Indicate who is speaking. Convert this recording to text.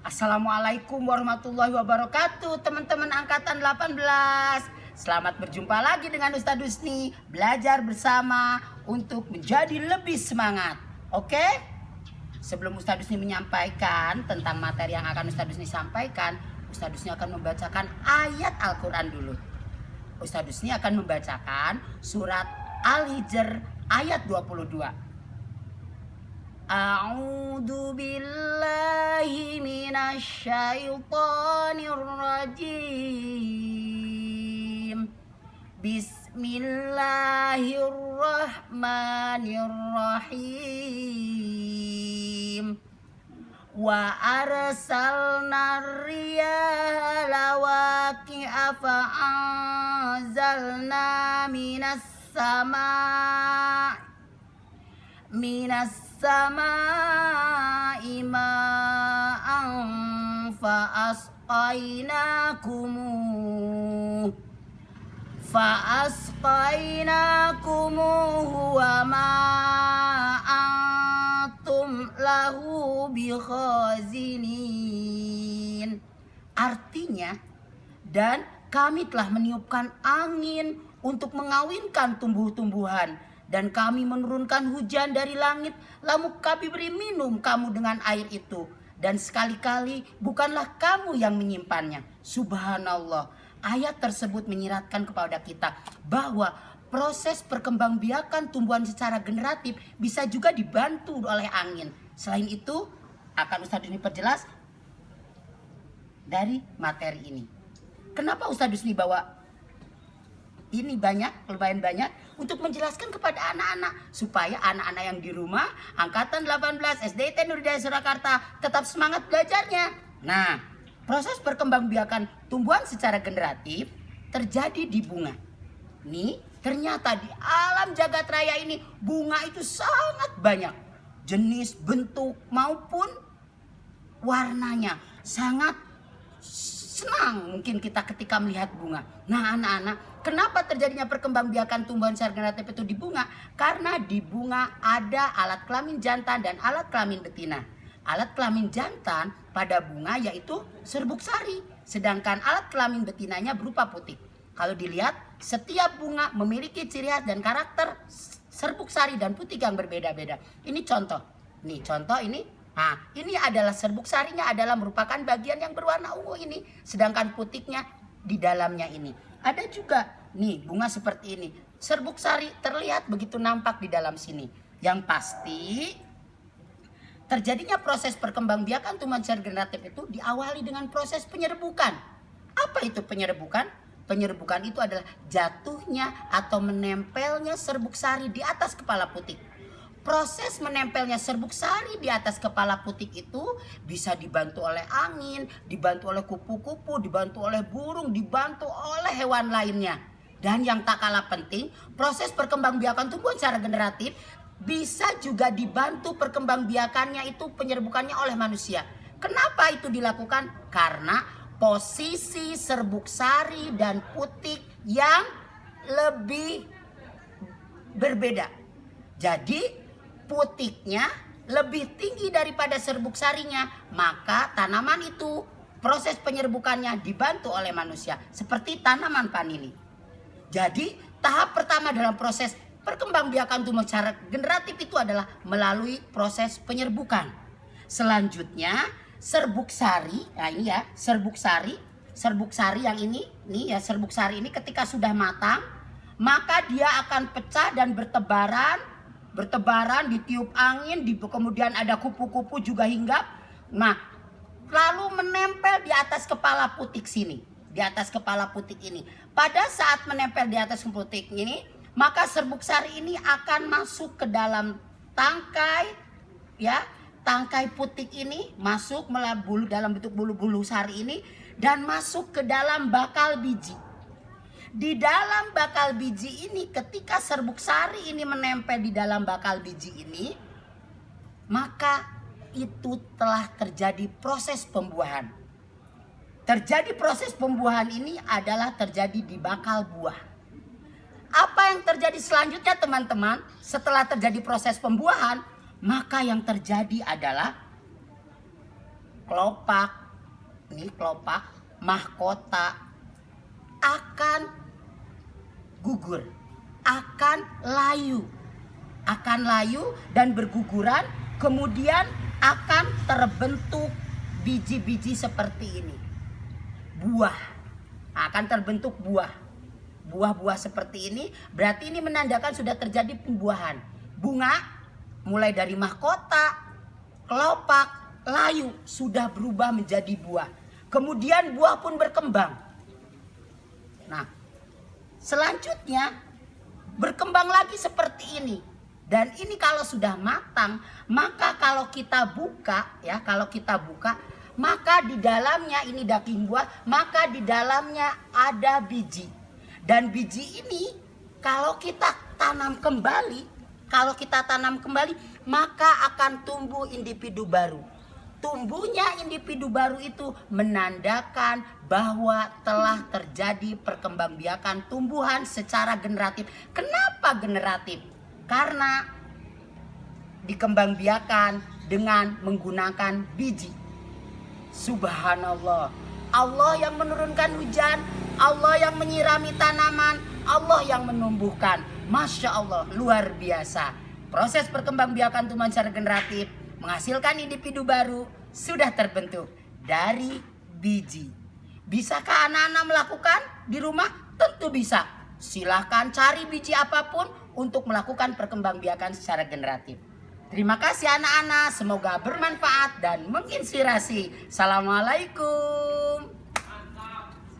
Speaker 1: Assalamualaikum warahmatullahi wabarakatuh, teman-teman angkatan 18. Selamat berjumpa lagi dengan Ustadz Husni. Belajar bersama untuk menjadi lebih semangat. Oke? Sebelum Ustadz Husni menyampaikan tentang materi yang akan Ustadz Husni sampaikan, Ustadz Husni akan membacakan ayat Al-Quran dulu. Ustadz Husni akan membacakan surat Al-Hijr ayat 22. A'udzu billahi minasyaitonir rajim. Bismillahirrahmanirrahim. Wa arsalna riyaha lawaqi'a fa'anzalna minas sama'i ma'an fa'asqainakumuhu wa ma antum lahu bikhazinin. Artinya, dan kami telah meniupkan angin untuk mengawinkan tumbuh-tumbuhan, dan kami menurunkan hujan dari langit, lalu kami beri minum kamu dengan air itu, dan sekali-kali bukanlah kamu yang menyimpannya. Subhanallah. Ayat tersebut menyiratkan kepada kita bahwa proses perkembangbiakan tumbuhan secara generatif bisa juga dibantu oleh angin. Selain itu, akan Ustadz Husni perjelas dari materi ini. Kenapa Ustadz Husni bawa ini lumayan banyak untuk menjelaskan kepada anak-anak, supaya anak-anak yang di rumah angkatan 18 SDIT Nur Hidayah Surakarta tetap semangat belajarnya. Nah, proses perkembangbiakan tumbuhan secara generatif terjadi di bunga. Nih, ternyata di alam jagat raya ini bunga itu sangat banyak. Jenis, bentuk maupun warnanya. Sangat senang mungkin kita ketika melihat bunga. Nah, anak-anak, kenapa terjadinya perkembangbiakan tumbuhan secara generatif itu di bunga? Karena di bunga ada alat kelamin jantan dan alat kelamin betina. Alat kelamin jantan pada bunga yaitu serbuk sari, sedangkan alat kelamin betinanya berupa putik. Kalau dilihat, setiap bunga memiliki ciri khas dan karakter serbuk sari dan putik yang berbeda-beda. Ini contoh. Nih, contoh ini. Nah, ini adalah serbuk sarinya adalah merupakan bagian yang berwarna ungu ini, sedangkan putiknya di dalamnya ini. Ada juga nih bunga seperti ini. Serbuk sari terlihat begitu nampak di dalam sini. Yang pasti terjadinya proses perkembangbiakan tumbuhan secara generatif itu diawali dengan proses penyerbukan. Apa itu penyerbukan? Penyerbukan itu adalah jatuhnya atau menempelnya serbuk sari di atas kepala putik. Proses menempelnya serbuk sari di atas kepala putik itu bisa dibantu oleh angin, dibantu oleh kupu-kupu, dibantu oleh burung, dibantu oleh hewan lainnya. Dan yang tak kalah penting, proses perkembangbiakan tumbuhan secara generatif bisa juga dibantu perkembangbiakannya itu penyerbukannya oleh manusia. Kenapa itu dilakukan? Karena posisi serbuk sari dan putik yang lebih berbeda. Jadi putiknya lebih tinggi daripada serbuk sarinya, maka tanaman itu proses penyerbukannya dibantu oleh manusia, seperti tanaman vanili. Jadi tahap pertama dalam proses perkembangbiakan tumbuh secara generatif itu adalah melalui proses penyerbukan. Selanjutnya serbuk sari, nah ini ya serbuk sari yang ini, nih ya serbuk sari ini ketika sudah matang, maka dia akan pecah dan bertebaran, ditiup angin, kemudian ada kupu-kupu juga hinggap. Nah, lalu menempel di atas kepala putik sini, di atas kepala putik ini. Pada saat menempel di atas putik ini, maka serbuk sari ini akan masuk ke dalam tangkai, ya, tangkai putik ini masuk melalui dalam bentuk bulu-bulu sari ini dan masuk ke dalam bakal biji. Di dalam bakal biji ini, ketika serbuk sari ini menempel di dalam bakal biji ini, maka itu telah terjadi proses pembuahan. Terjadi proses pembuahan ini adalah terjadi di bakal buah. Apa yang terjadi selanjutnya teman-teman? Setelah terjadi proses pembuahan, maka yang terjadi adalah kelopak, nih kelopak, mahkota akan gugur, akan layu dan berguguran, kemudian akan terbentuk biji-biji seperti ini. Buah, akan terbentuk buah-buah seperti ini, berarti ini menandakan sudah terjadi pembuahan. Bunga mulai dari mahkota, kelopak, layu sudah berubah menjadi buah. Kemudian buah pun berkembang. Nah, selanjutnya berkembang lagi seperti ini. Dan ini kalau sudah matang, maka kalau kita buka, maka di dalamnya ini daging buah, maka di dalamnya ada biji. Dan biji ini kalau kita tanam kembali, maka akan tumbuh individu baru. Tumbuhnya individu baru itu menandakan bahwa telah terjadi perkembangbiakan tumbuhan secara generatif. Kenapa generatif? Karena dikembangbiakan dengan menggunakan biji. Subhanallah. Allah yang menurunkan hujan, Allah yang menyirami tanaman, Allah yang menumbuhkan. Masya Allah, luar biasa. Proses perkembangbiakan tumbuhan secara generatif menghasilkan individu baru sudah terbentuk dari biji. Bisakah anak-anak melakukan di rumah? Tentu bisa. Silahkan cari biji apapun untuk melakukan perkembangbiakan secara generatif. Terima kasih anak-anak, semoga bermanfaat dan menginspirasi. Assalamualaikum.